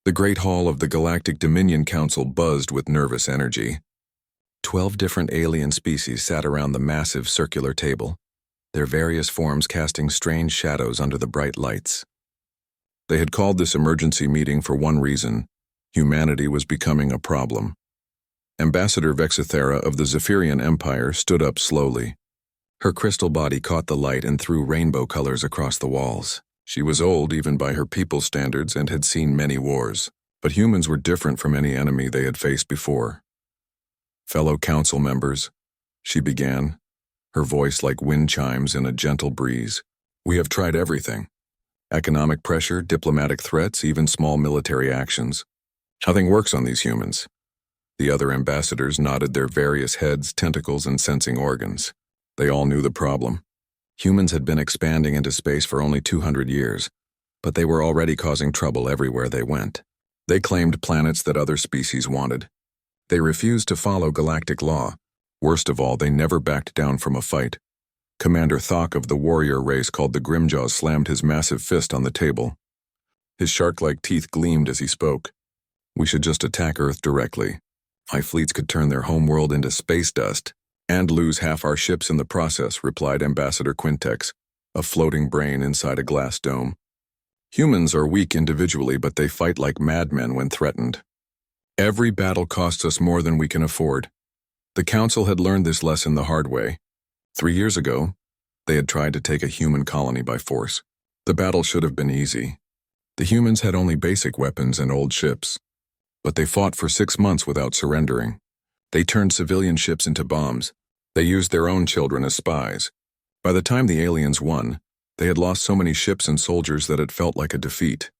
The great hall of the Galactic Dominion Council buzzed with nervous energy. 12 different alien species sat around the massive circular table, their various forms casting strange shadows under the bright lights. They had called this emergency meeting for one reason: humanity was becoming a problem. Ambassador Vexithera of the Zephyrian Empire stood up slowly. Her crystal body caught the light and threw rainbow colors across the walls. She was old even by her people's standards and had seen many wars, but humans were different from any enemy they had faced before. "Fellow council members," she began, her voice like wind chimes in a gentle breeze, "we have tried everything. Economic pressure, diplomatic threats, even small military actions. Nothing works on these humans." The other ambassadors nodded their various heads, tentacles, and sensing organs. They all knew the problem. Humans had been expanding into space for only 200 years, but they were already causing trouble everywhere they went. They claimed planets that other species wanted. They refused to follow galactic law. Worst of all, they never backed down from a fight. Commander Thok of the warrior race called the Grimjaws slammed his massive fist on the table. His shark-like teeth gleamed as he spoke. "We should just attack Earth directly. My fleets could turn their homeworld into space dust, and lose half our ships in the process," replied Ambassador Quintex, a floating brain inside a glass dome. "Humans are weak individually, but they fight like madmen when threatened. Every battle costs us more than we can afford." The Council had learned this lesson the hard way. 3 years ago, they had tried to take a human colony by force. The battle should have been easy. The humans had only basic weapons and old ships, but they fought for 6 months without surrendering. They turned civilian ships into bombs. They used their own children as spies. By the time the aliens won, they had lost so many ships and soldiers that it felt like a defeat.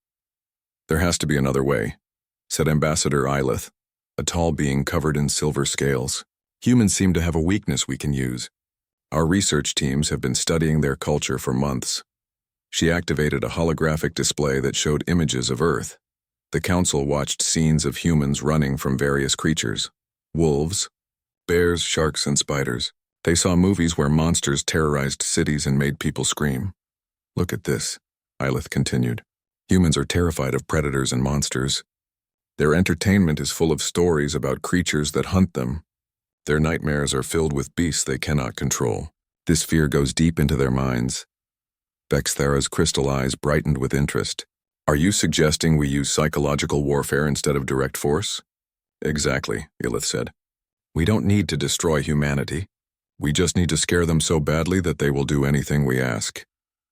"There has to be another way," said Ambassador Ilith, a tall being covered in silver scales. "Humans seem to have a weakness we can use. Our research teams have been studying their culture for months." She activated a holographic display that showed images of Earth. The Council watched scenes of humans running from various creatures: wolves, bears, sharks, and spiders. They saw movies where monsters terrorized cities and made people scream. "Look at this," Ilith continued. "Humans are terrified of predators and monsters. Their entertainment is full of stories about creatures that hunt them. Their nightmares are filled with beasts they cannot control. This fear goes deep into their minds." Vexthera's crystal eyes brightened with interest. "Are you suggesting we use psychological warfare instead of direct force?" "Exactly," Ilith said. "We don't need to destroy humanity. We just need to scare them so badly that they will do anything we ask."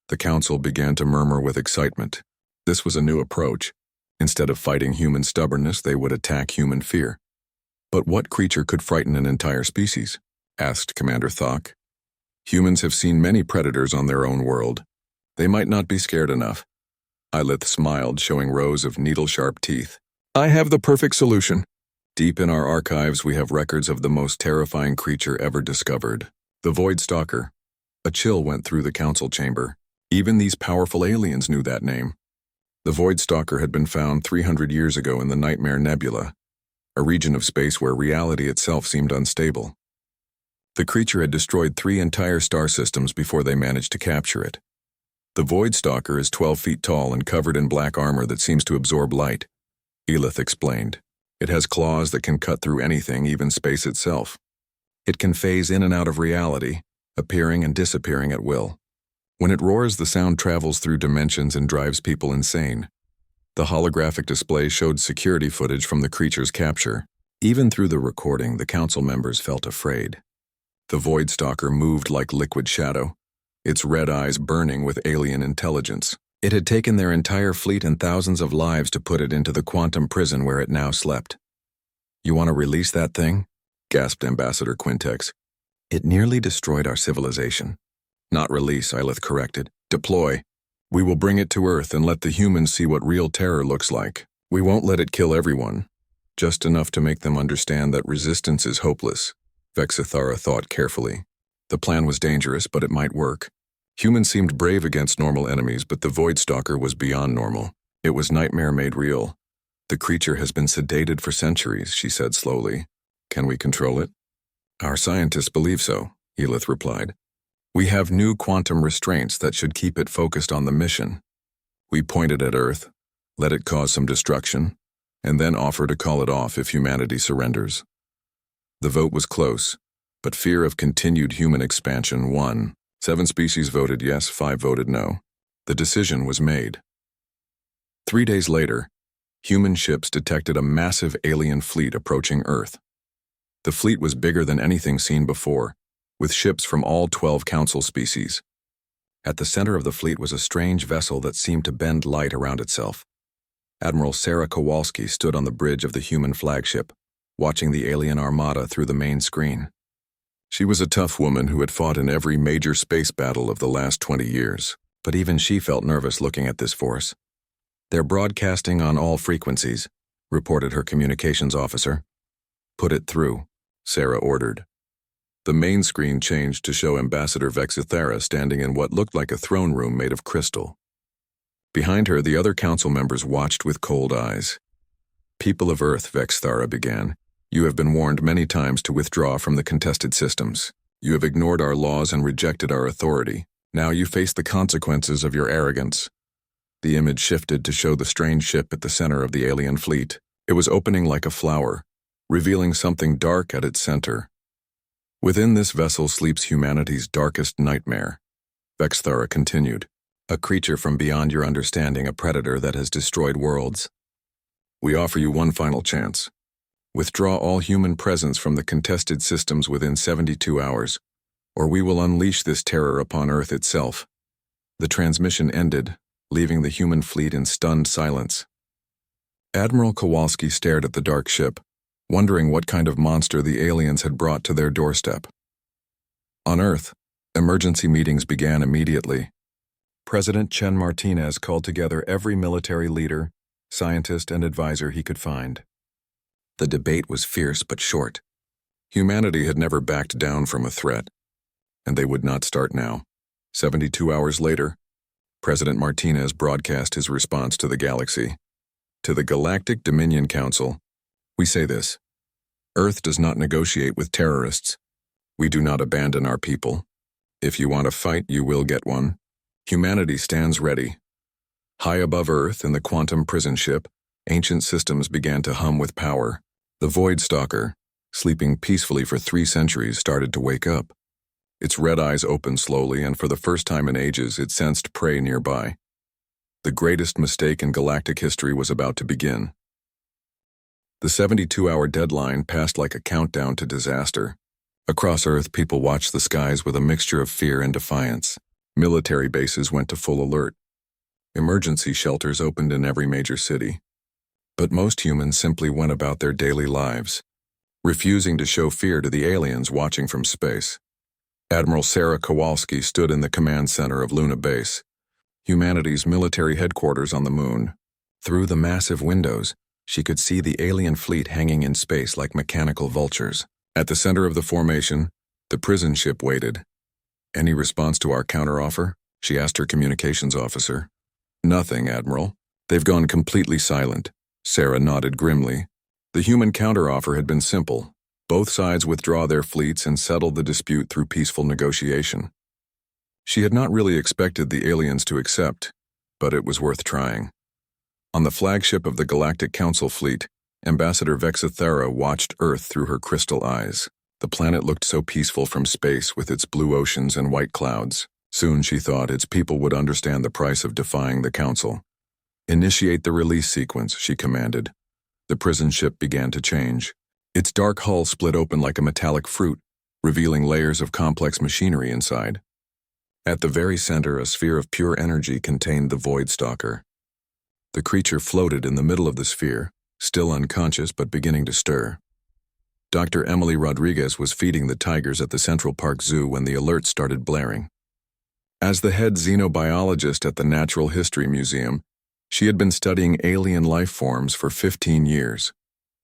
The Council began to murmur with excitement. This was a new approach. Instead of fighting human stubbornness, they would attack human fear. "But what creature could frighten an entire species?" asked Commander Thok. "Humans have seen many predators on their own world. They might not be scared enough." Ilith smiled, showing rows of needle-sharp teeth. "I have the perfect solution. Deep in our archives, we have records of the most terrifying creature ever discovered, the Void Stalker." A chill went through the council chamber. Even these powerful aliens knew that name. The Void Stalker had been found 300 years ago in the Nightmare Nebula, a region of space where reality itself seemed unstable. The creature had destroyed 3 entire star systems before they managed to capture it. The Void Stalker is 12 feet tall and covered in black armor that seems to absorb light, Ilith explained. It has claws that can cut through anything, even space itself. It can phase in and out of reality, appearing and disappearing at will. When it roars, the sound travels through dimensions and drives people insane. The holographic display showed security footage from the creature's capture. Even through the recording, the council members felt afraid. The Void Stalker moved like liquid shadow, its red eyes burning with alien intelligence. It had taken their entire fleet and thousands of lives to put it into the quantum prison where it now slept. "You want to release that thing?" gasped Ambassador Quintex. "It nearly destroyed our civilization." "Not release," Ilith corrected. "Deploy. We will bring it to Earth and let the humans see what real terror looks like. We won't let it kill everyone, just enough to make them understand that resistance is hopeless." Vexithara thought carefully. The plan was dangerous, but it might work. Humans seemed brave against normal enemies, but the Void Stalker was beyond normal. It was nightmare made real. "The creature has been sedated for centuries," she said slowly. "Can we control it?" "Our scientists believe so," Ilith replied. "We have new quantum restraints that should keep it focused on the mission. We point it at Earth, let it cause some destruction, and then offer to call it off if humanity surrenders. The vote was close, but fear of continued human expansion won. 7 species voted yes, 5 voted no. The decision was made. 3 days later, human ships detected a massive alien fleet approaching Earth. The fleet was bigger than anything seen before, with ships from all 12 council species. At the center of the fleet was a strange vessel that seemed to bend light around itself. Admiral Sarah Kowalski stood on the bridge of the human flagship, watching the alien armada through the main screen. She was a tough woman who had fought in every major space battle of the last 20 years, but even she felt nervous looking at this force. "They're broadcasting on all frequencies," reported her communications officer. "Put it through," Sarah ordered. The main screen changed to show Ambassador Vexithera standing in what looked like a throne room made of crystal. Behind her, the other council members watched with cold eyes. "People of Earth," Vexithera began, "you have been warned many times to withdraw from the contested systems. You have ignored our laws and rejected our authority. Now you face the consequences of your arrogance." The image shifted to show the strange ship at the center of the alien fleet. It was opening like a flower, revealing something dark at its center. "Within this vessel sleeps humanity's darkest nightmare," Vexithera continued. "A creature from beyond your understanding, a predator that has destroyed worlds. We offer you one final chance. Withdraw all human presence from the contested systems within 72 hours, or we will unleash this terror upon Earth itself." The transmission ended, leaving the human fleet in stunned silence. Admiral Kowalski stared at the dark ship, wondering what kind of monster the aliens had brought to their doorstep. On Earth, emergency meetings began immediately. President Chen Martinez called together every military leader, scientist, and advisor he could find. The debate was fierce but short. Humanity had never backed down from a threat, and they would not start now. 72 hours later, President Martinez broadcast his response to the galaxy. "To the Galactic Dominion Council, we say this: Earth does not negotiate with terrorists. We do not abandon our people. If you want a fight, you will get one. Humanity stands ready." High above Earth in the quantum prison ship, ancient systems began to hum with power. The Void Stalker, sleeping peacefully for 3 centuries, started to wake up. Its red eyes opened slowly, and for the first time in ages, it sensed prey nearby. The greatest mistake in galactic history was about to begin. The 72-hour deadline passed like a countdown to disaster. Across Earth, people watched the skies with a mixture of fear and defiance. Military bases went to full alert. Emergency shelters opened in every major city. But most humans simply went about their daily lives, refusing to show fear to the aliens watching from space. Admiral Sarah Kowalski stood in the command center of Luna Base, humanity's military headquarters on the moon. Through the massive windows, she could see the alien fleet hanging in space like mechanical vultures. At the center of the formation, the prison ship waited. "Any response to our counteroffer?" she asked her communications officer. "Nothing, Admiral. They've gone completely silent." Sarah nodded grimly. The human counteroffer had been simple. Both sides withdraw their fleets and settle the dispute through peaceful negotiation. She had not really expected the aliens to accept, but it was worth trying. On the flagship of the Galactic Council fleet, Ambassador Vexithera watched Earth through her crystal eyes. The planet looked so peaceful from space with its blue oceans and white clouds. Soon, she thought, its people would understand the price of defying the Council. "Initiate the release sequence," she commanded. The prison ship began to change. Its dark hull split open like a metallic fruit, revealing layers of complex machinery inside. At the very center, a sphere of pure energy contained the Void Stalker. The creature floated in the middle of the sphere, still unconscious but beginning to stir. Dr. Emily Rodriguez was feeding the tigers at the Central Park Zoo when the alert started blaring. As the head xenobiologist at the Natural History Museum, she had been studying alien life forms for 15 years.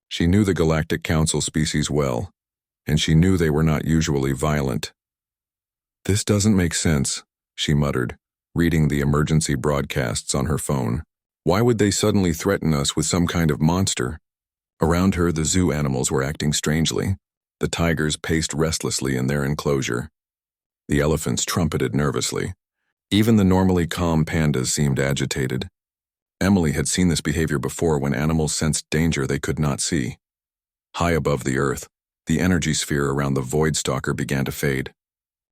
She knew the Galactic Council species well, and she knew they were not usually violent. "This doesn't make sense," she muttered, reading the emergency broadcasts on her phone. "Why would they suddenly threaten us with some kind of monster?" Around her, the zoo animals were acting strangely. The tigers paced restlessly in their enclosure. The elephants trumpeted nervously. Even the normally calm pandas seemed agitated. Emily had seen this behavior before when animals sensed danger they could not see. High above the earth, the energy sphere around the Void Stalker began to fade.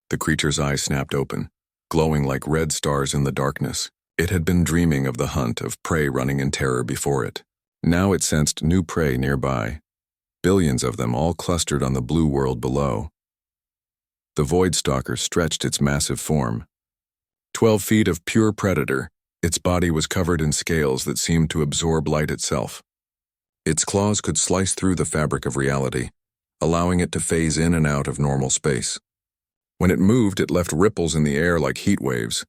The creature's eyes snapped open, glowing like red stars in the darkness. It had been dreaming of the hunt of prey running in terror before it. Now it sensed new prey nearby, billions of them all clustered on the blue world below. The Void Stalker stretched its massive form. 12 feet of pure predator, its body was covered in scales that seemed to absorb light itself. Its claws could slice through the fabric of reality, allowing it to phase in and out of normal space. When it moved, it left ripples in the air like heat waves.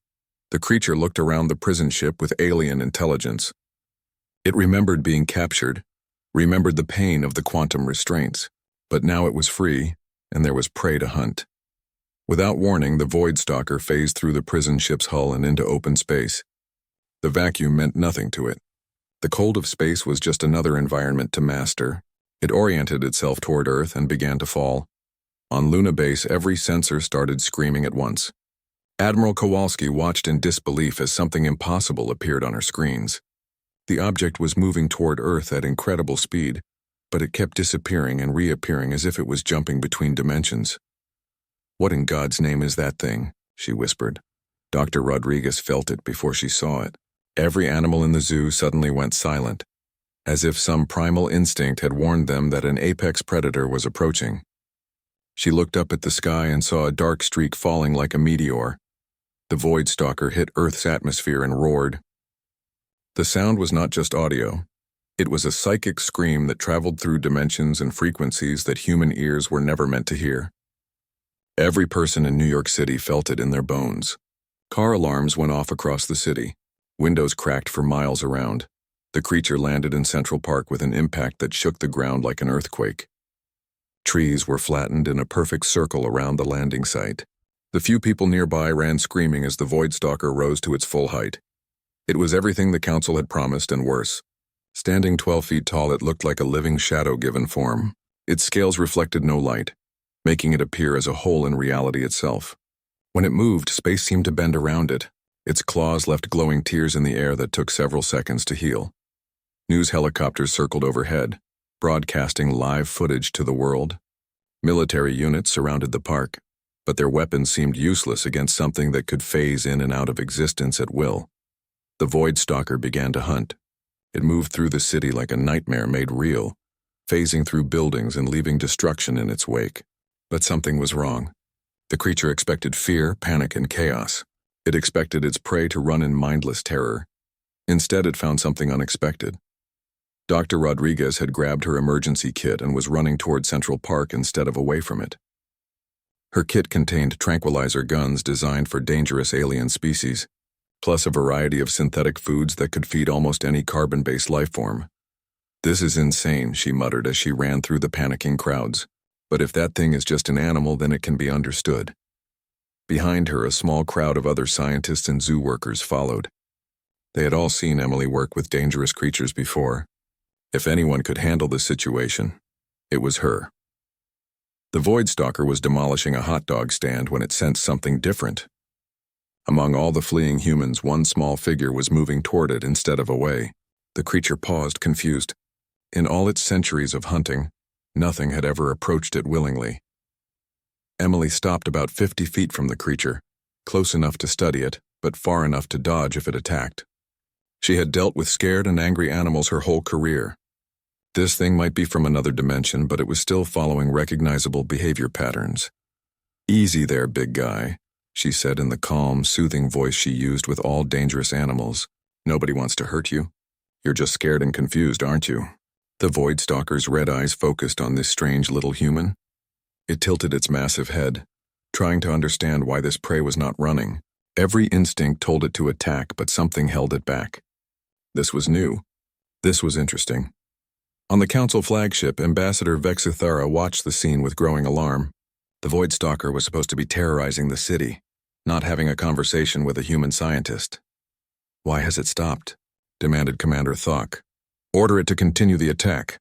The creature looked around the prison ship with alien intelligence. It remembered being captured, remembered the pain of the quantum restraints, but now it was free, and there was prey to hunt. Without warning, the Void Stalker phased through the prison ship's hull and into open space. The vacuum meant nothing to it. The cold of space was just another environment to master. It oriented itself toward Earth and began to fall. On Luna Base, every sensor started screaming at once. Admiral Kowalski watched in disbelief as something impossible appeared on her screens. The object was moving toward Earth at incredible speed, but it kept disappearing and reappearing as if it was jumping between dimensions. "What in God's name is that thing?" she whispered. Dr. Rodriguez felt it before she saw it. Every animal in the zoo suddenly went silent, as if some primal instinct had warned them that an apex predator was approaching. She looked up at the sky and saw a dark streak falling like a meteor. The Void Stalker hit Earth's atmosphere and roared. The sound was not just audio. It was a psychic scream that traveled through dimensions and frequencies that human ears were never meant to hear. Every person in New York City felt it in their bones. Car alarms went off across the city. Windows cracked for miles around. The creature landed in Central Park with an impact that shook the ground like an earthquake. Trees were flattened in a perfect circle around the landing site. The few people nearby ran screaming as the Void Stalker rose to its full height. It was everything the council had promised and worse. Standing 12 feet tall, it looked like a living shadow given form. Its scales reflected no light, making it appear as a hole in reality itself. When it moved, space seemed to bend around it. Its claws left glowing tears in the air that took several seconds to heal. News helicopters circled overhead, broadcasting live footage to the world. Military units surrounded the park, but their weapons seemed useless against something that could phase in and out of existence at will. The Void Stalker began to hunt. It moved through the city like a nightmare made real, phasing through buildings and leaving destruction in its wake. But something was wrong. The creature expected fear, panic, and chaos. It expected its prey to run in mindless terror. Instead, it found something unexpected. Dr. Rodriguez had grabbed her emergency kit and was running toward Central Park instead of away from it. Her kit contained tranquilizer guns designed for dangerous alien species, plus a variety of synthetic foods that could feed almost any carbon-based life form. "This is insane," she muttered as she ran through the panicking crowds. "But if that thing is just an animal, then it can be understood." Behind her, a small crowd of other scientists and zoo workers followed. They had all seen Emily work with dangerous creatures before. If anyone could handle the situation, it was her. The Void Stalker was demolishing a hot dog stand when it sensed something different. Among all the fleeing humans, one small figure was moving toward it instead of away. The creature paused, confused. In all its centuries of hunting, nothing had ever approached it willingly. Emily stopped about 50 feet from the creature, close enough to study it, but far enough to dodge if it attacked. She had dealt with scared and angry animals her whole career. This thing might be from another dimension, but it was still following recognizable behavior patterns. "Easy there, big guy," she said in the calm, soothing voice she used with all dangerous animals. "Nobody wants to hurt you. You're just scared and confused, aren't you?" The Void Stalker's red eyes focused on this strange little human. It tilted its massive head, trying to understand why this prey was not running. Every instinct told it to attack, but something held it back. This was new. This was interesting. On the council flagship, Ambassador Vexithara watched the scene with growing alarm. The Void Stalker was supposed to be terrorizing the city, not having a conversation with a human scientist. "Why has it stopped?" demanded Commander Thok. "Order it to continue the attack."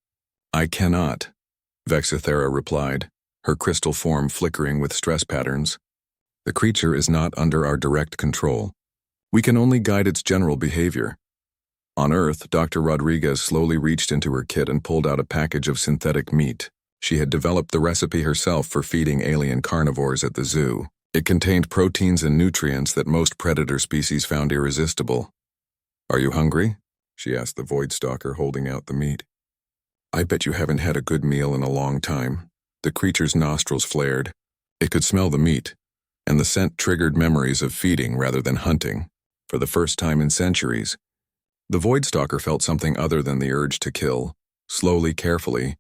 "I cannot," Vexithara replied, her crystal form flickering with stress patterns. "The creature is not under our direct control. We can only guide its general behavior. On Earth, Dr. Rodriguez slowly reached into her kit and pulled out a package of synthetic meat. She had developed the recipe herself for feeding alien carnivores at the zoo. It contained proteins and nutrients that most predator species found irresistible. "Are you hungry?" she asked the Void Stalker, holding out the meat. "I bet you haven't had a good meal in a long time." The creature's nostrils flared. It could smell the meat, and the scent triggered memories of feeding rather than hunting. For the first time in centuries, the Void Stalker felt something other than the urge to kill. Slowly, carefully,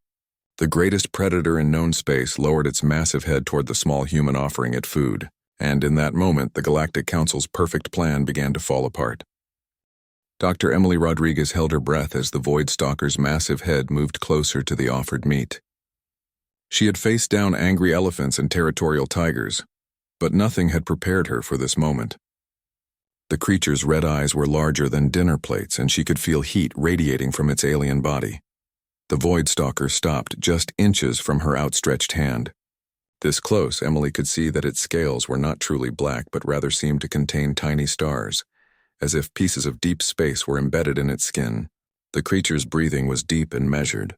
the greatest predator in known space lowered its massive head toward the small human offering it food, and in that moment the Galactic Council's perfect plan began to fall apart. Dr. Emily Rodriguez held her breath as the Void Stalker's massive head moved closer to the offered meat. She had faced down angry elephants and territorial tigers, but nothing had prepared her for this moment. The creature's red eyes were larger than dinner plates, and she could feel heat radiating from its alien body. The Void Stalker stopped just inches from her outstretched hand. This close, Emily could see that its scales were not truly black but rather seemed to contain tiny stars, as if pieces of deep space were embedded in its skin. The creature's breathing was deep and measured,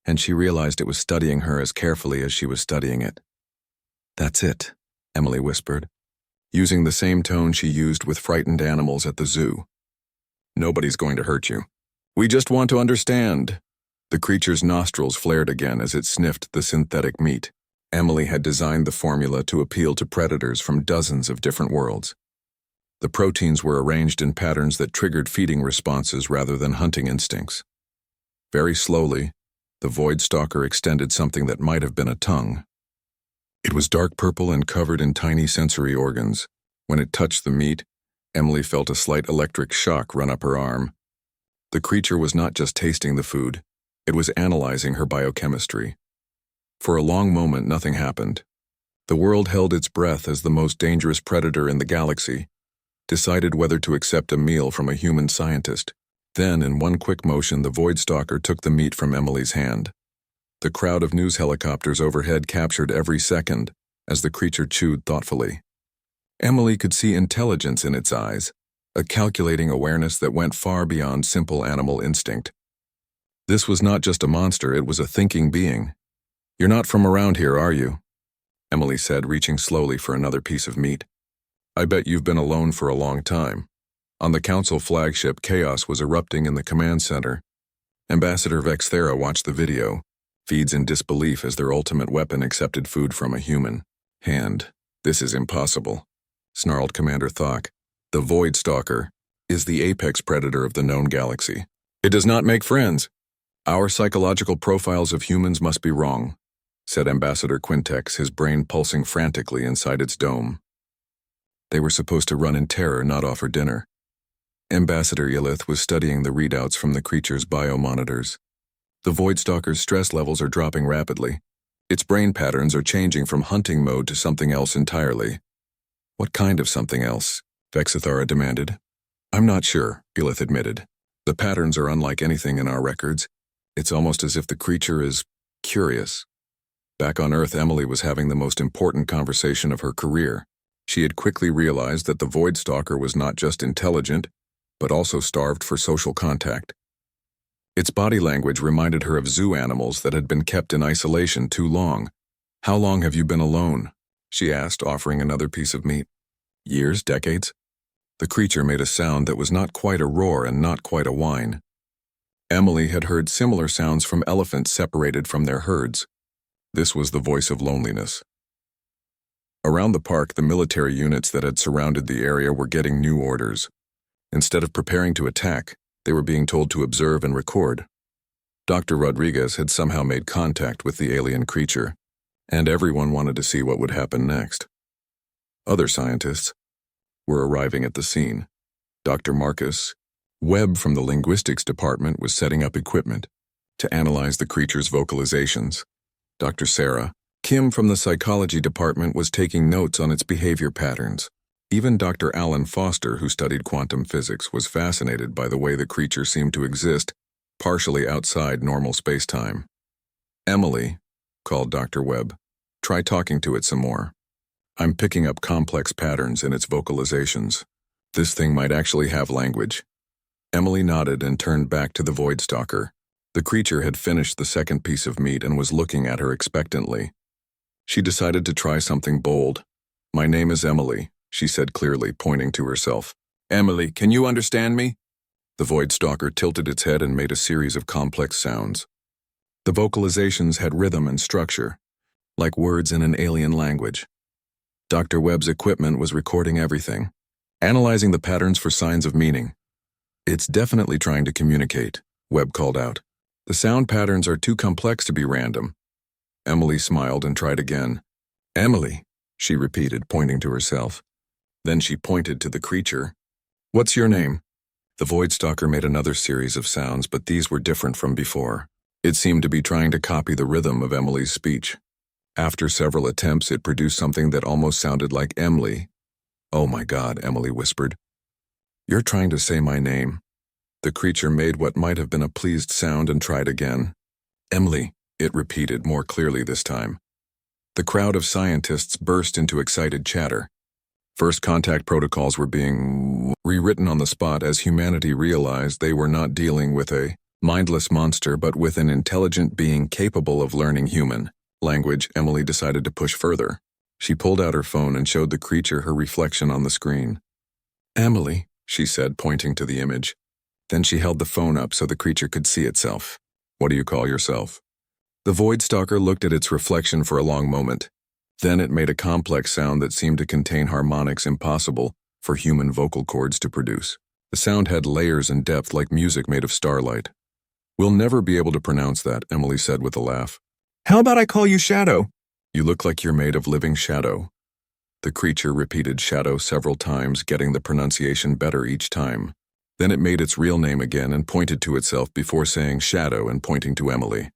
and she realized it was studying her as carefully as she was studying it. "That's it," Emily whispered, using the same tone she used with frightened animals at the zoo. "Nobody's going to hurt you. We just want to understand." The creature's nostrils flared again as it sniffed the synthetic meat. Emily had designed the formula to appeal to predators from dozens of different worlds. The proteins were arranged in patterns that triggered feeding responses rather than hunting instincts. Very slowly, the Void Stalker extended something that might have been a tongue. It was dark purple and covered in tiny sensory organs. When it touched the meat, Emily felt a slight electric shock run up her arm. The creature was not just tasting the food, it was analyzing her biochemistry. For a long moment, nothing happened. The world held its breath as the most dangerous predator in the galaxy decided whether to accept a meal from a human scientist. Then, in one quick motion, the Void Stalker took the meat from Emily's hand. The crowd of news helicopters overhead captured every second as the creature chewed thoughtfully. Emily could see intelligence in its eyes, a calculating awareness that went far beyond simple animal instinct. This was not just a monster, it was a thinking being. "You're not from around here, are you?" Emily said, reaching slowly for another piece of meat. "I bet you've been alone for a long time." On the Council flagship, chaos was erupting in the command center. Ambassador Vexthera watched the video, feeds in disbelief as their ultimate weapon accepted food from a human hand. "This is impossible," snarled Commander Thok. "The Void Stalker is the apex predator of the known galaxy. It does not make friends. Our psychological profiles of humans must be wrong," said Ambassador Quintex, his brain pulsing frantically inside its dome. They were supposed to run in terror, not offer dinner. Ambassador Yelith was studying the readouts from the creature's biomonitors. The Void Stalker's stress levels are dropping rapidly. Its brain patterns are changing from hunting mode to something else entirely. "What kind of something else?" Vexithara demanded. "I'm not sure," Yelith admitted. "The patterns are unlike anything in our records. It's almost as if the creature is curious." Back on Earth, Emily was having the most important conversation of her career. She had quickly realized that the Void Stalker was not just intelligent, but also starved for social contact. Its body language reminded her of zoo animals that had been kept in isolation too long. "How long have you been alone?" she asked, offering another piece of meat. "Years? Decades?" The creature made a sound that was not quite a roar and not quite a whine. Emily had heard similar sounds from elephants separated from their herds. This was the voice of loneliness. Around the park, the military units that had surrounded the area were getting new orders. Instead of preparing to attack, they were being told to observe and record. Dr. Rodriguez had somehow made contact with the alien creature, and everyone wanted to see what would happen next. Other scientists were arriving at the scene. Dr. Marcus Webb from the linguistics department was setting up equipment to analyze the creature's vocalizations. Dr. Sarah Kim from the psychology department was taking notes on its behavior patterns. Even Dr. Alan Foster, who studied quantum physics, was fascinated by the way the creature seemed to exist, partially outside normal space-time. "Emily," called Dr. Webb, "try talking to it some more. I'm picking up complex patterns in its vocalizations. This thing might actually have language." Emily nodded and turned back to the Void Stalker. The creature had finished the second piece of meat and was looking at her expectantly. She decided to try something bold. "My name is Emily," she said clearly, pointing to herself. "Emily, can you understand me?" The Void Stalker tilted its head and made a series of complex sounds. The vocalizations had rhythm and structure, like words in an alien language. Dr. Webb's equipment was recording everything, analyzing the patterns for signs of meaning. "It's definitely trying to communicate," Webb called out. "The sound patterns are too complex to be random." Emily smiled and tried again. "Emily," she repeated, pointing to herself. Then she pointed to the creature. "What's your name?" The Void Stalker made another series of sounds, but these were different from before. It seemed to be trying to copy the rhythm of Emily's speech. After several attempts, it produced something that almost sounded like Emily. "Oh my God," Emily whispered. "You're trying to say my name." The creature made what might have been a pleased sound and tried again. "Emily," it repeated more clearly this time. The crowd of scientists burst into excited chatter. First contact protocols were being rewritten on the spot as humanity realized they were not dealing with a mindless monster but with an intelligent being capable of learning human language. Emily decided to push further. She pulled out her phone and showed the creature her reflection on the screen. "Emily," she said, pointing to the image. Then she held the phone up so the creature could see itself. "What do you call yourself?" The Void Stalker looked at its reflection for a long moment. Then it made a complex sound that seemed to contain harmonics impossible for human vocal cords to produce. The sound had layers and depth like music made of starlight. "We'll never be able to pronounce that," Emily said with a laugh. "How about I call you Shadow?" "You look like you're made of living shadow." The creature repeated shadow several times, getting the pronunciation better each time. Then it made its real name again and pointed to itself before saying shadow and pointing to Emily.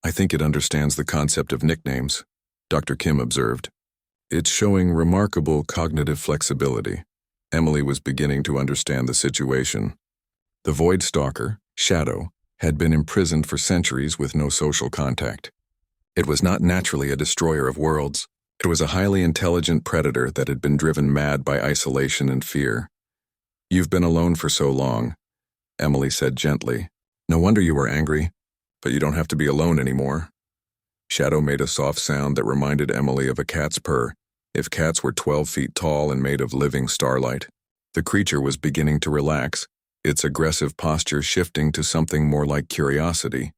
"I think it understands the concept of nicknames," Dr. Kim observed. "It's showing remarkable cognitive flexibility." Emily was beginning to understand the situation. The Void Stalker, Shadow, had been imprisoned for centuries with no social contact. It was not naturally a destroyer of worlds. It was a highly intelligent predator that had been driven mad by isolation and fear. "You've been alone for so long," Emily said gently. "No wonder you were angry, but you don't have to be alone anymore." Shadow made a soft sound that reminded Emily of a cat's purr, if cats were 12 feet tall and made of living starlight. The creature was beginning to relax, its aggressive posture shifting to something more like curiosity.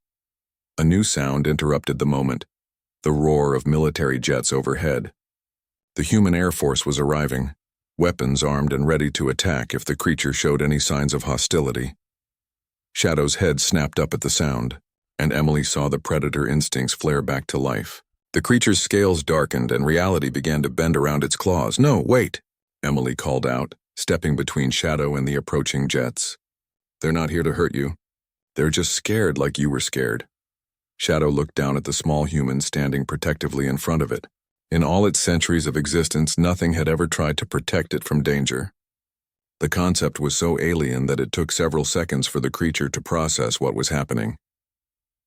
A new sound interrupted the moment, the roar of military jets overhead. The human air force was arriving, weapons armed and ready to attack if the creature showed any signs of hostility. Shadow's head snapped up at the sound, and Emily saw the predator instincts flare back to life. The creature's scales darkened and reality began to bend around its claws. "No, wait," Emily called out, stepping between Shadow and the approaching jets. "They're not here to hurt you. They're just scared like you were scared." Shadow looked down at the small human standing protectively in front of it. In all its centuries of existence, nothing had ever tried to protect it from danger. The concept was so alien that it took several seconds for the creature to process what was happening.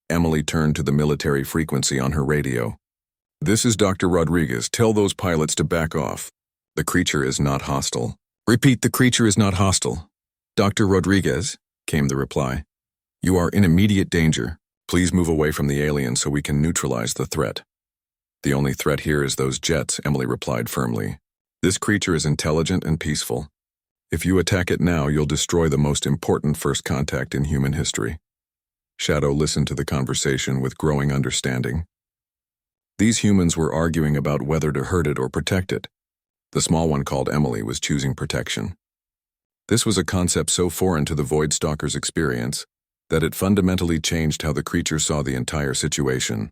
Emily turned to the military frequency on her radio. "This is Dr. Rodriguez. Tell those pilots to back off. The creature is not hostile." "Repeat, the creature is not hostile." "Dr. Rodriguez," came the reply. "You are in immediate danger. Please move away from the alien so we can neutralize the threat." "The only threat here is those jets," Emily replied firmly. "This creature is intelligent and peaceful. If you attack it now, you'll destroy the most important first contact in human history." Shadow listened to the conversation with growing understanding. These humans were arguing about whether to hurt it or protect it. The small one called Emily was choosing protection. This was a concept so foreign to the Void Stalker's experience that it fundamentally changed how the creature saw the entire situation.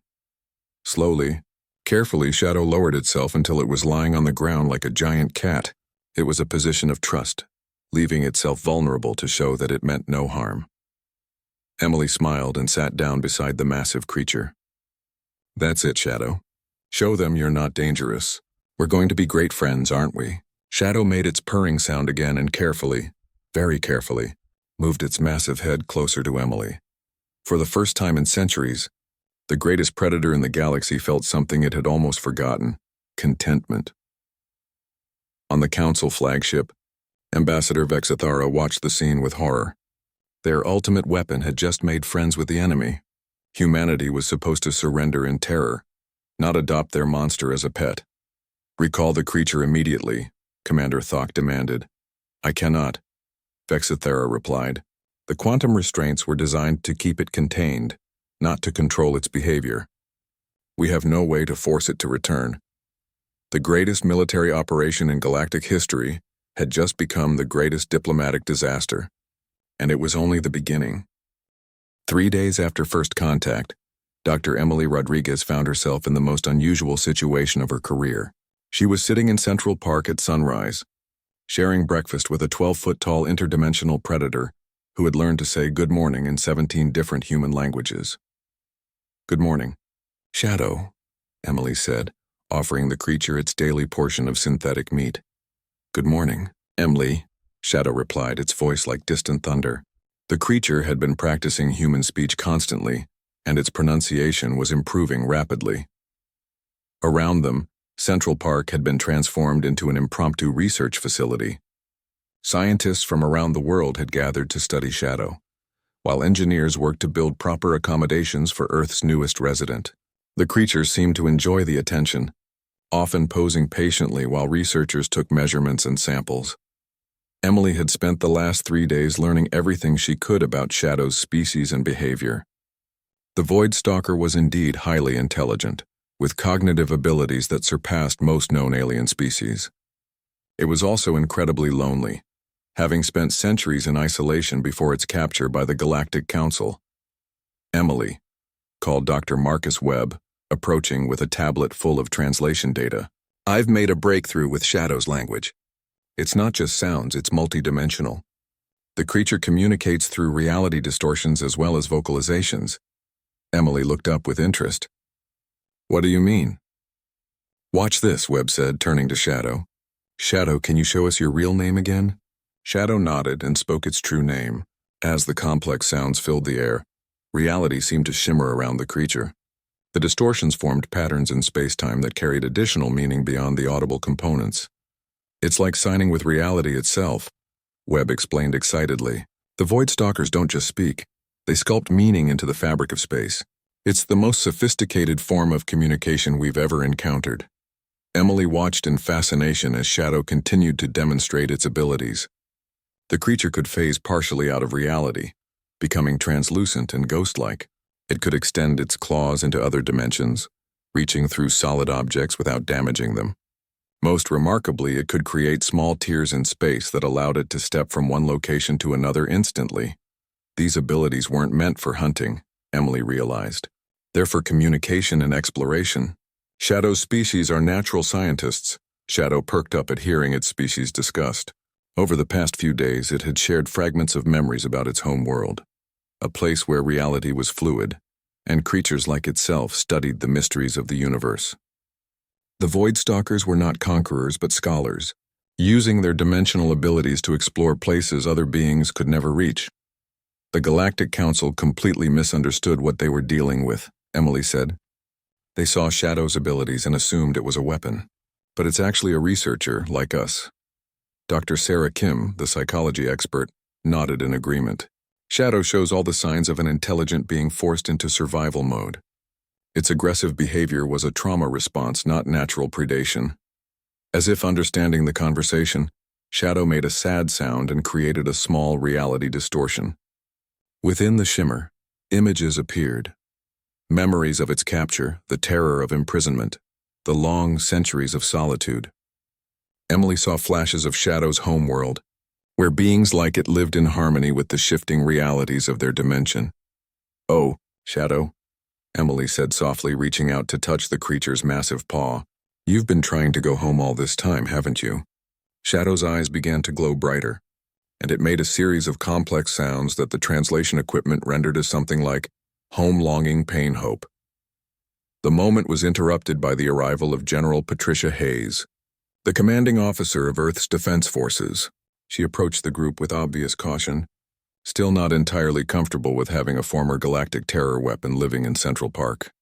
Slowly, carefully, Shadow lowered itself until it was lying on the ground like a giant cat. It was a position of trust, leaving itself vulnerable to show that it meant no harm. Emily smiled and sat down beside the massive creature. "That's it, Shadow. Show them you're not dangerous. We're going to be great friends, aren't we?" Shadow made its purring sound again and carefully, very carefully, moved its massive head closer to Emily. For the first time in centuries, the greatest predator in the galaxy felt something it had almost forgotten: contentment. On the Council flagship, Ambassador Vexithara watched the scene with horror. Their ultimate weapon had just made friends with the enemy. Humanity was supposed to surrender in terror, not adopt their monster as a pet. "Recall the creature immediately," Commander Thok demanded. "I cannot," Vexithera replied. "The quantum restraints were designed to keep it contained, not to control its behavior. We have no way to force it to return." The greatest military operation in galactic history had just become the greatest diplomatic disaster, and it was only the beginning. 3 days after first contact, Dr. Emily Rodriguez found herself in the most unusual situation of her career. She was sitting in Central Park at sunrise, sharing breakfast with a 12-foot-tall interdimensional predator who had learned to say good morning in 17 different human languages. "Good morning, Shadow," Emily said, offering the creature its daily portion of synthetic meat. "Good morning, Emily," Shadow replied, its voice like distant thunder. The creature had been practicing human speech constantly, and its pronunciation was improving rapidly. Around them, Central Park had been transformed into an impromptu research facility. Scientists from around the world had gathered to study Shadow, while engineers worked to build proper accommodations for Earth's newest resident. The creature seemed to enjoy the attention, often posing patiently while researchers took measurements and samples. Emily had spent the last 3 days learning everything she could about Shadow's species and behavior. The Void Stalker was indeed highly intelligent, with cognitive abilities that surpassed most known alien species. It was also incredibly lonely, having spent centuries in isolation before its capture by the Galactic Council. Emily called Dr. Marcus Webb, approaching with a tablet full of translation data. "I've made a breakthrough with Shadow's language. It's not just sounds, it's multidimensional. The creature communicates through reality distortions as well as vocalizations." Emily looked up with interest. "What do you mean?" "Watch this," Webb said, turning to Shadow. "Shadow, can you show us your real name again?" Shadow nodded and spoke its true name. As the complex sounds filled the air, reality seemed to shimmer around the creature. The distortions formed patterns in space-time that carried additional meaning beyond the audible components. "It's like signing with reality itself," Webb explained excitedly. "The Void Stalkers don't just speak. They sculpt meaning into the fabric of space. It's the most sophisticated form of communication we've ever encountered." Emily watched in fascination as Shadow continued to demonstrate its abilities. The creature could phase partially out of reality, becoming translucent and ghost-like. It could extend its claws into other dimensions, reaching through solid objects without damaging them. Most remarkably, it could create small tears in space that allowed it to step from one location to another instantly. These abilities weren't meant for hunting, Emily realized. They're for communication and exploration. Shadow's species are natural scientists. Shadow perked up at hearing its species discussed. Over the past few days, it had shared fragments of memories about its home world, a place where reality was fluid, and creatures like itself studied the mysteries of the universe. The Void Stalkers were not conquerors but scholars, using their dimensional abilities to explore places other beings could never reach. The Galactic Council completely misunderstood what they were dealing with, Emily said. They saw Shadow's abilities and assumed it was a weapon. But it's actually a researcher, like us. Dr. Sarah Kim, the psychology expert, nodded in agreement. Shadow shows all the signs of an intelligent being forced into survival mode. Its aggressive behavior was a trauma response, not natural predation. As if understanding the conversation, Shadow made a sad sound and created a small reality distortion. Within the shimmer, images appeared. Memories of its capture, the terror of imprisonment, the long centuries of solitude. Emily saw flashes of Shadow's homeworld, where beings like it lived in harmony with the shifting realities of their dimension. "Oh, Shadow," Emily said softly, reaching out to touch the creature's massive paw. "You've been trying to go home all this time, haven't you?" Shadow's eyes began to glow brighter, and it made a series of complex sounds that the translation equipment rendered as something like home longing, pain, hope. The moment was interrupted by the arrival of General Patricia Hayes, the commanding officer of Earth's Defense Forces. She approached the group with obvious caution, still not entirely comfortable with having a former galactic terror weapon living in Central Park.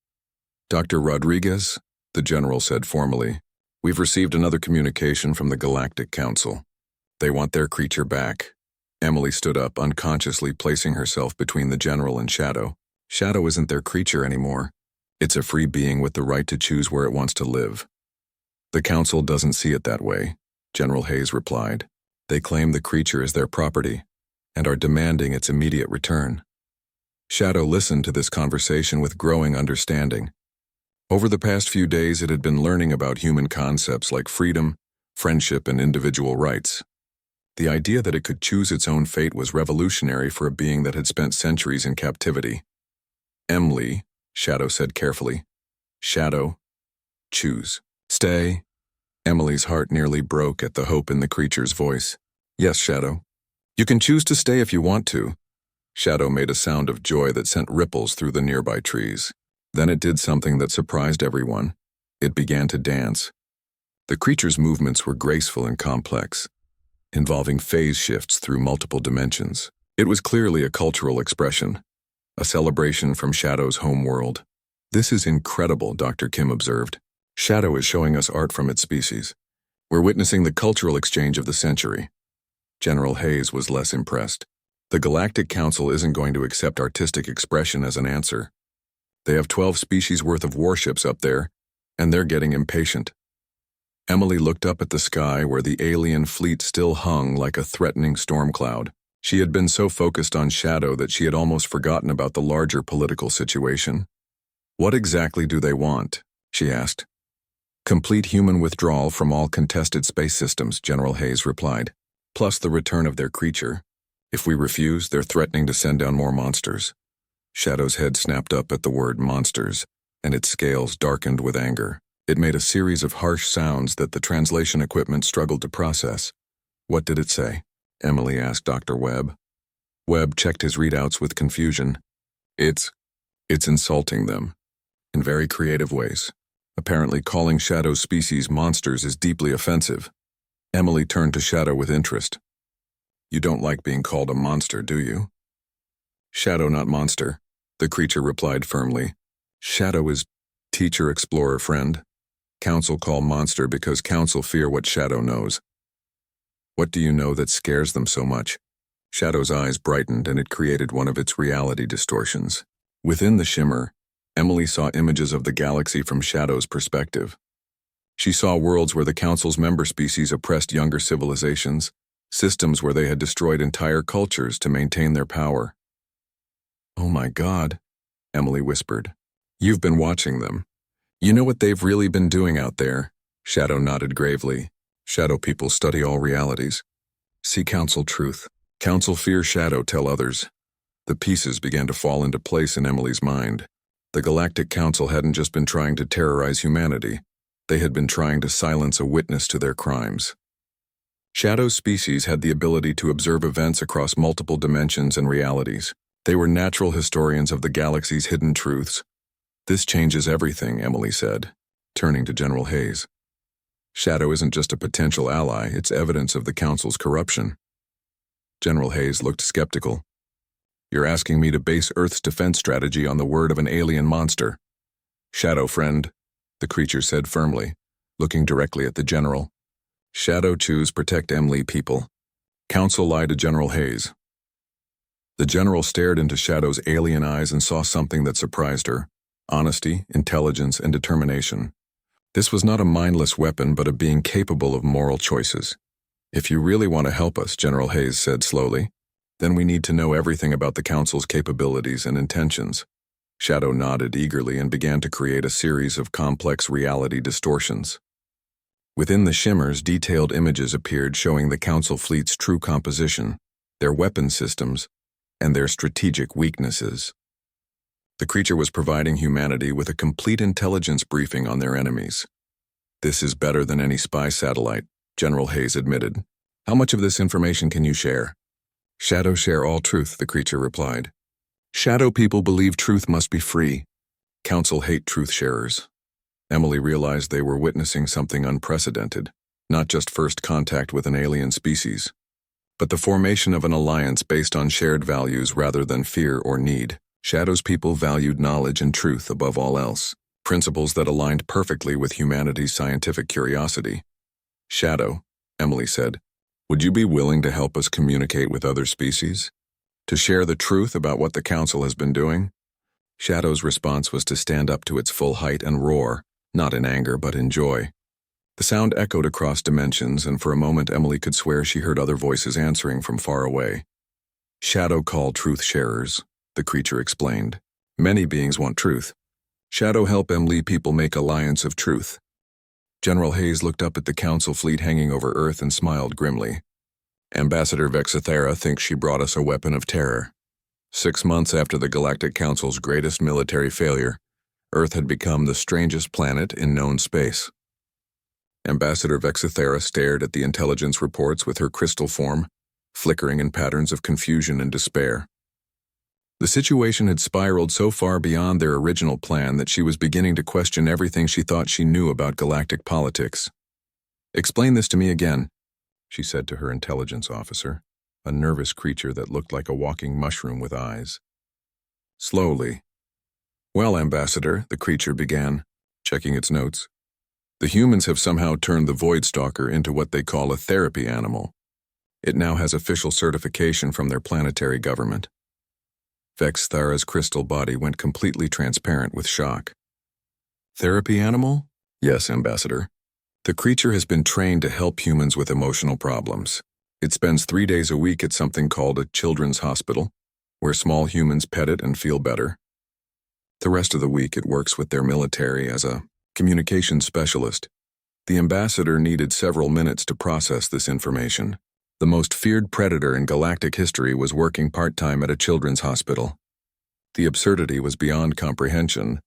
"Dr. Rodriguez," the general said formally, "we've received another communication from the Galactic Council. They want their creature back." Emily stood up, unconsciously placing herself between the general and Shadow. Shadow isn't their creature anymore. It's a free being with the right to choose where it wants to live. The council doesn't see it that way, General Hayes replied. They claim the creature is their property and are demanding its immediate return. Shadow listened to this conversation with growing understanding. Over the past few days, it had been learning about human concepts like freedom, friendship, and individual rights. The idea that it could choose its own fate was revolutionary for a being that had spent centuries in captivity. Emily, Shadow said carefully. Shadow, choose. Stay. Emily's heart nearly broke at the hope in the creature's voice. Yes, Shadow. You can choose to stay if you want to. Shadow made a sound of joy that sent ripples through the nearby trees. Then it did something that surprised everyone. It began to dance. The creature's movements were graceful and complex, involving phase shifts through multiple dimensions. It was clearly a cultural expression, a celebration from Shadow's home world. This is incredible, Dr. Kim observed. Shadow is showing us art from its species. We're witnessing the cultural exchange of the century. General Hayes was less impressed. The Galactic Council isn't going to accept artistic expression as an answer. They have 12 species worth of warships up there, and they're getting impatient. Emily looked up at the sky where the alien fleet still hung like a threatening storm cloud. She had been so focused on Shadow that she had almost forgotten about the larger political situation. What exactly do they want? She asked. Complete human withdrawal from all contested space systems, General Hayes replied, plus the return of their creature. If we refuse, they're threatening to send down more monsters. Shadow's head snapped up at the word monsters, and its scales darkened with anger. It made a series of harsh sounds that the translation equipment struggled to process. What did it say? Emily asked Dr. Webb. Webb checked his readouts with confusion. It's insulting them, in very creative ways. Apparently calling Shadow's species monsters is deeply offensive. Emily turned to Shadow with interest. You don't like being called a monster, do you? Shadow, not monster, the creature replied firmly. Shadow is teacher, explorer, friend. Council call monster because Council fear what Shadow knows. What do you know that scares them so much? Shadow's eyes brightened, and it created one of its reality distortions. Within the shimmer, Emily saw images of the galaxy from Shadow's perspective. She saw worlds where the Council's member species oppressed younger civilizations, systems where they had destroyed entire cultures to maintain their power. Oh my God, Emily whispered. You've been watching them. You know what they've really been doing out there? Shadow nodded gravely. Shadow people study all realities. See Council truth. Council fear Shadow, tell others. The pieces began to fall into place in Emily's mind. The Galactic Council hadn't just been trying to terrorize humanity. They had been trying to silence a witness to their crimes. Shadow's species had the ability to observe events across multiple dimensions and realities. They were natural historians of the galaxy's hidden truths. This changes everything, Emily said, turning to General Hayes. Shadow isn't just a potential ally, it's evidence of the Council's corruption. General Hayes looked skeptical. You're asking me to base Earth's defense strategy on the word of an alien monster. Shadow, friend, the creature said firmly, looking directly at the general. Shadow choose protect Emily people. Council lie to General Hayes. The general stared into Shadow's alien eyes and saw something that surprised her. Honesty, intelligence, and determination. This was not a mindless weapon, but a being capable of moral choices. If you really want to help us, General Hayes said slowly, then we need to know everything about the Council's capabilities and intentions. Shadow nodded eagerly and began to create a series of complex reality distortions. Within the shimmers, detailed images appeared showing the Council fleet's true composition, their weapon systems, and their strategic weaknesses. The creature was providing humanity with a complete intelligence briefing on their enemies. This is better than any spy satellite, General Hayes admitted. How much of this information can you share? Shadow share all truth, the creature replied. Shadow people believe truth must be free. Council hate truth sharers. Emily realized they were witnessing something unprecedented, not just first contact with an alien species, but the formation of an alliance based on shared values rather than fear or need. Shadow's people valued knowledge and truth above all else, principles that aligned perfectly with humanity's scientific curiosity. Shadow, Emily said, Would you be willing to help us communicate with other species? To share the truth about what the Council has been doing? Shadow's response was to stand up to its full height and roar, not in anger but in joy. The sound echoed across dimensions, and for a moment Emily could swear she heard other voices answering from far away. Shadow called truth sharers, the creature explained. Many beings want truth. Shadow help Emily people make alliance of truth. General Hayes looked up at the Council fleet hanging over Earth and smiled grimly. Ambassador Vexithera thinks she brought us a weapon of terror. 6 months after the Galactic Council's greatest military failure, Earth had become the strangest planet in known space. Ambassador Vexithera stared at the intelligence reports with her crystal form, flickering in patterns of confusion and despair. The situation had spiraled so far beyond their original plan that she was beginning to question everything she thought she knew about galactic politics. "Explain this to me again," she said to her intelligence officer, a nervous creature that looked like a walking mushroom with eyes. Slowly. "Well, Ambassador," the creature began, checking its notes. "The humans have somehow turned the Void Stalker into what they call a therapy animal. It now has official certification from their planetary government." Vexthara's crystal body went completely transparent with shock. "Therapy animal?" "Yes, Ambassador. The creature has been trained to help humans with emotional problems. It spends 3 days a week at something called a children's hospital, where small humans pet it and feel better. The rest of the week it works with their military as a communications specialist." The ambassador needed several minutes to process this information. The most feared predator in galactic history was working part-time at a children's hospital. The absurdity was beyond comprehension.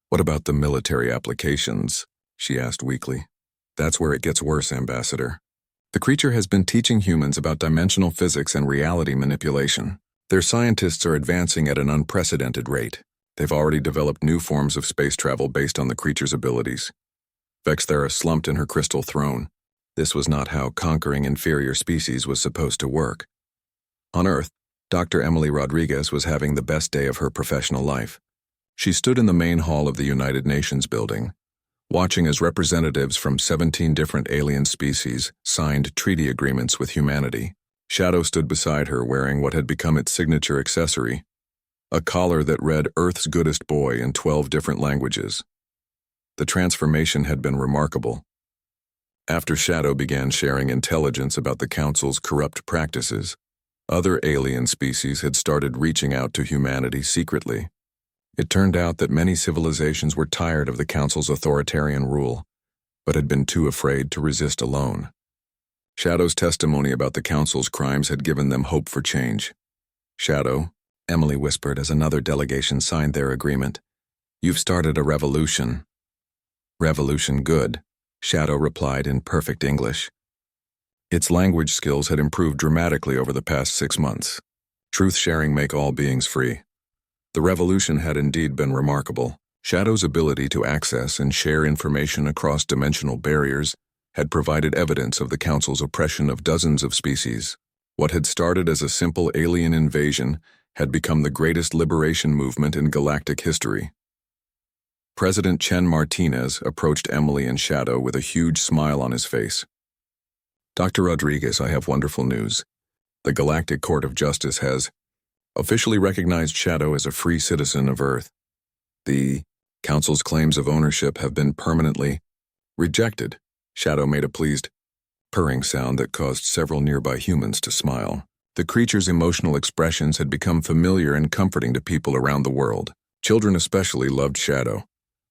"What about the military applications?" she asked weakly. "That's where it gets worse, Ambassador. The creature has been teaching humans about dimensional physics and reality manipulation. Their scientists are advancing at an unprecedented rate. They've already developed new forms of space travel based on the creature's abilities." Vexthera slumped in her crystal throne. This was not how conquering inferior species was supposed to work. On Earth, Dr. Emily Rodriguez was having the best day of her professional life. She stood in the main hall of the United Nations building, watching as representatives from 17 different alien species signed treaty agreements with humanity. Shadow stood beside her wearing what had become its signature accessory, a collar that read "Earth's Goodest Boy" in 12 different languages. The transformation had been remarkable. After Shadow began sharing intelligence about the Council's corrupt practices, other alien species had started reaching out to humanity secretly. It turned out that many civilizations were tired of the Council's authoritarian rule, but had been too afraid to resist alone. Shadow's testimony about the Council's crimes had given them hope for change. "Shadow," Emily whispered as another delegation signed their agreement, "you've started a revolution." "Revolution good," Shadow replied in perfect English. Its language skills had improved dramatically over the past 6 months. Truth-sharing make all beings free. The revolution had indeed been remarkable. Shadow's ability to access and share information across dimensional barriers had provided evidence of the Council's oppression of dozens of species. What had started as a simple alien invasion had become the greatest liberation movement in galactic history. President Chen Martinez approached Emily and Shadow with a huge smile on his face. "Dr. Rodriguez, I have wonderful news. The Galactic Court of Justice has officially recognized Shadow as a free citizen of Earth. The Council's claims of ownership have been permanently rejected." Shadow made a pleased, purring sound that caused several nearby humans to smile. The creature's emotional expressions had become familiar and comforting to people around the world. Children especially loved Shadow,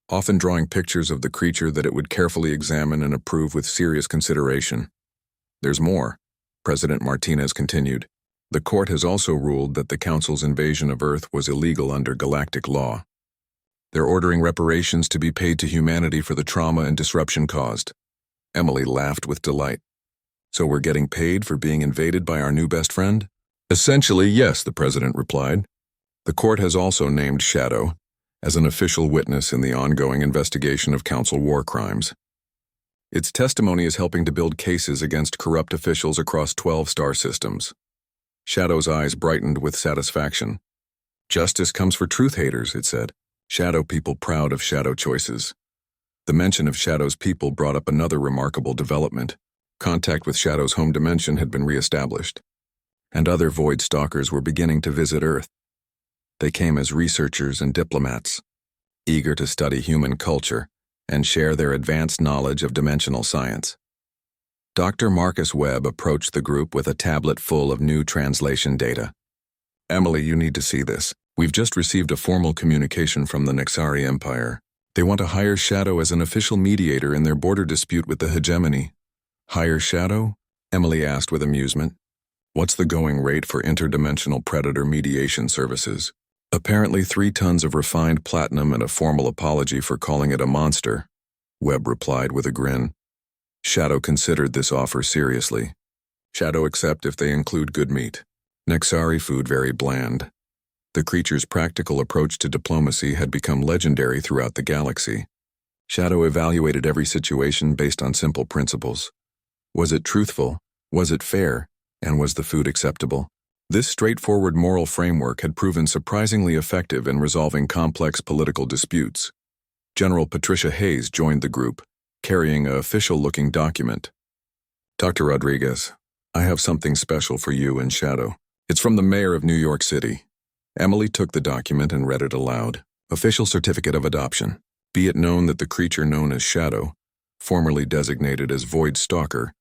often drawing pictures of the creature that it would carefully examine and approve with serious consideration. "There's more," President Martinez continued. "The court has also ruled that the Council's invasion of Earth was illegal under galactic law. They're ordering reparations to be paid to humanity for the trauma and disruption caused." Emily laughed with delight. "So we're getting paid for being invaded by our new best friend?" "Essentially, yes," the president replied. "The court has also named Shadow as an official witness in the ongoing investigation of Council war crimes. Its testimony is helping to build cases against corrupt officials across 12 star systems." Shadow's eyes brightened with satisfaction. "Justice comes for truth haters," it said. Shadow people proud of Shadow choices. The mention of Shadow's people brought up another remarkable development. Contact with Shadow's home dimension had been re-established, and other Void Stalkers were beginning to visit Earth. They came as researchers and diplomats, eager to study human culture and share their advanced knowledge of dimensional science. Dr. Marcus Webb approached the group with a tablet full of new translation data. "Emily, you need to see this. We've just received a formal communication from the Nexari Empire. They want to hire Shadow as an official mediator in their border dispute with the hegemony." "Hire Shadow?" Emily asked with amusement. "What's the going rate for interdimensional predator mediation services?" "Apparently 3 tons of refined platinum and a formal apology for calling it a monster," Webb replied with a grin. Shadow considered this offer seriously. "Shadow accept if they include good meat. Nexari food very bland." The creature's practical approach to diplomacy had become legendary throughout the galaxy. Shadow evaluated every situation based on simple principles. Was it truthful? Was it fair? And was the food acceptable? This straightforward moral framework had proven surprisingly effective in resolving complex political disputes. General Patricia Hayes joined the group, carrying an official-looking document. "Dr. Rodriguez, I have something special for you and Shadow. It's from the mayor of New York City." Emily took the document and read it aloud. "Official certificate of adoption. Be it known that the creature known as Shadow, formerly designated as Void Stalker,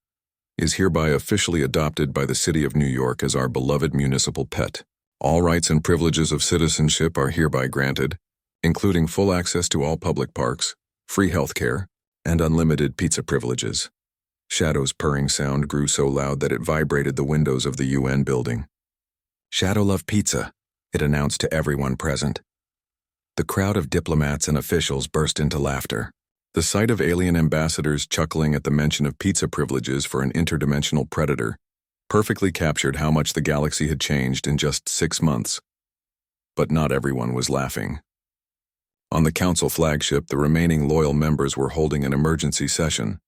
is hereby officially adopted by the City of New York as our beloved municipal pet. All rights and privileges of citizenship are hereby granted, including full access to all public parks, free health care, and unlimited pizza privileges." Shadow's purring sound grew so loud that it vibrated the windows of the UN building. "Shadow love pizza," it announced to everyone present. The crowd of diplomats and officials burst into laughter. The sight of alien ambassadors chuckling at the mention of pizza privileges for an interdimensional predator perfectly captured how much the galaxy had changed in just 6 months. But not everyone was laughing. On the council flagship, the remaining loyal members were holding an emergency session.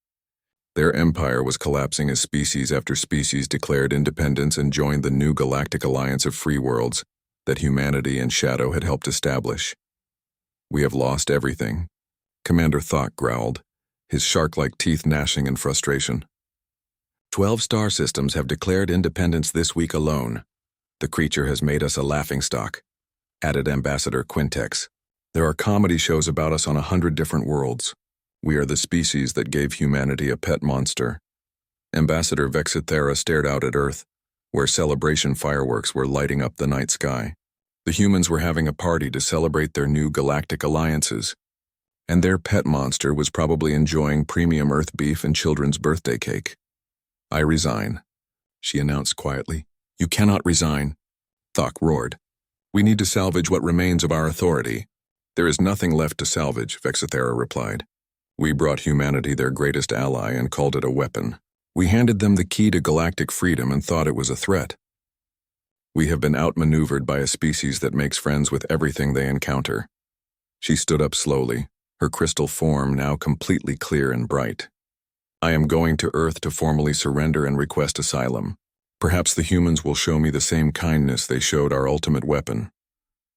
Their empire was collapsing as species after species declared independence and joined the new galactic alliance of free worlds that humanity and Shadow had helped establish. "We have lost everything," Commander Thok growled, his shark-like teeth gnashing in frustration. 12 star systems have declared independence this week alone. The creature has made us a laughingstock," added Ambassador Quintex. "There are comedy shows about us on 100 different worlds. We are the species that gave humanity a pet monster." Ambassador Vexithera stared out at Earth, where celebration fireworks were lighting up the night sky. The humans were having a party to celebrate their new galactic alliances, and their pet monster was probably enjoying premium Earth beef and children's birthday cake. "I resign," she announced quietly. "You cannot resign," Thok roared. "We need to salvage what remains of our authority." "There is nothing left to salvage," Vexithera replied. "We brought humanity their greatest ally and called it a weapon. We handed them the key to galactic freedom and thought it was a threat. We have been outmaneuvered by a species that makes friends with everything they encounter." She stood up slowly, her crystal form now completely clear and bright. "I am going to Earth to formally surrender and request asylum. Perhaps the humans will show me the same kindness they showed our ultimate weapon."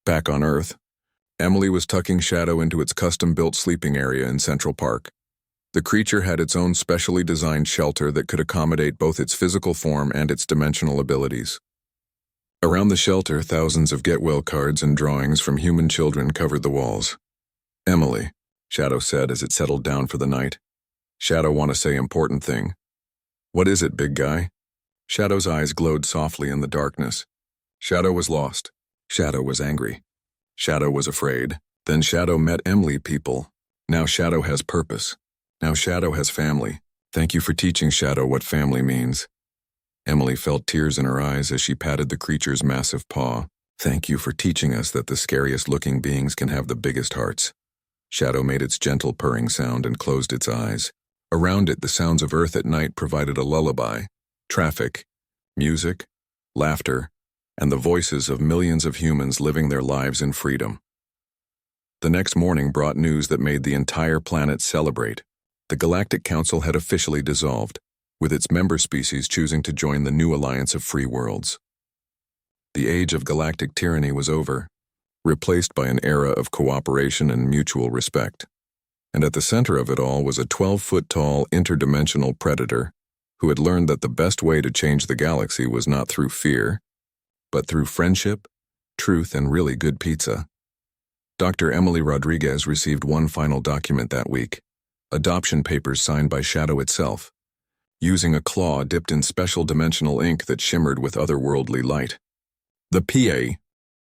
Back on Earth, Emily was tucking Shadow into its custom-built sleeping area in Central Park. The creature had its own specially designed shelter that could accommodate both its physical form and its dimensional abilities. Around the shelter, thousands of get-well cards and drawings from human children covered the walls. "Emily," Shadow said as it settled down for the night. "Shadow want to say important thing." "What is it, big guy?" Shadow's eyes glowed softly in the darkness. Shadow was lost. Shadow was angry. Shadow was afraid. Then Shadow met Emily people. Now Shadow has purpose. Now Shadow has family. Thank you for teaching Shadow what family means. Emily felt tears in her eyes as she patted the creature's massive paw. Thank you for teaching us that the scariest-looking beings can have the biggest hearts. Shadow made its gentle purring sound and closed its eyes. Around it, the sounds of Earth at night provided a lullaby. Traffic, music, laughter, and the voices of millions of humans living their lives in freedom. The next morning brought news that made the entire planet celebrate. The Galactic Council had officially dissolved, with its member species choosing to join the new alliance of free worlds. The age of galactic tyranny was over, replaced by an era of cooperation and mutual respect. And at the center of it all was a 12-foot-tall interdimensional predator who had learned that the best way to change the galaxy was not through fear, but through friendship, truth, and really good pizza. Dr. Emily Rodriguez received one final document that week, adoption papers signed by Shadow itself, using a claw dipped in special dimensional ink that shimmered with otherworldly light. The PA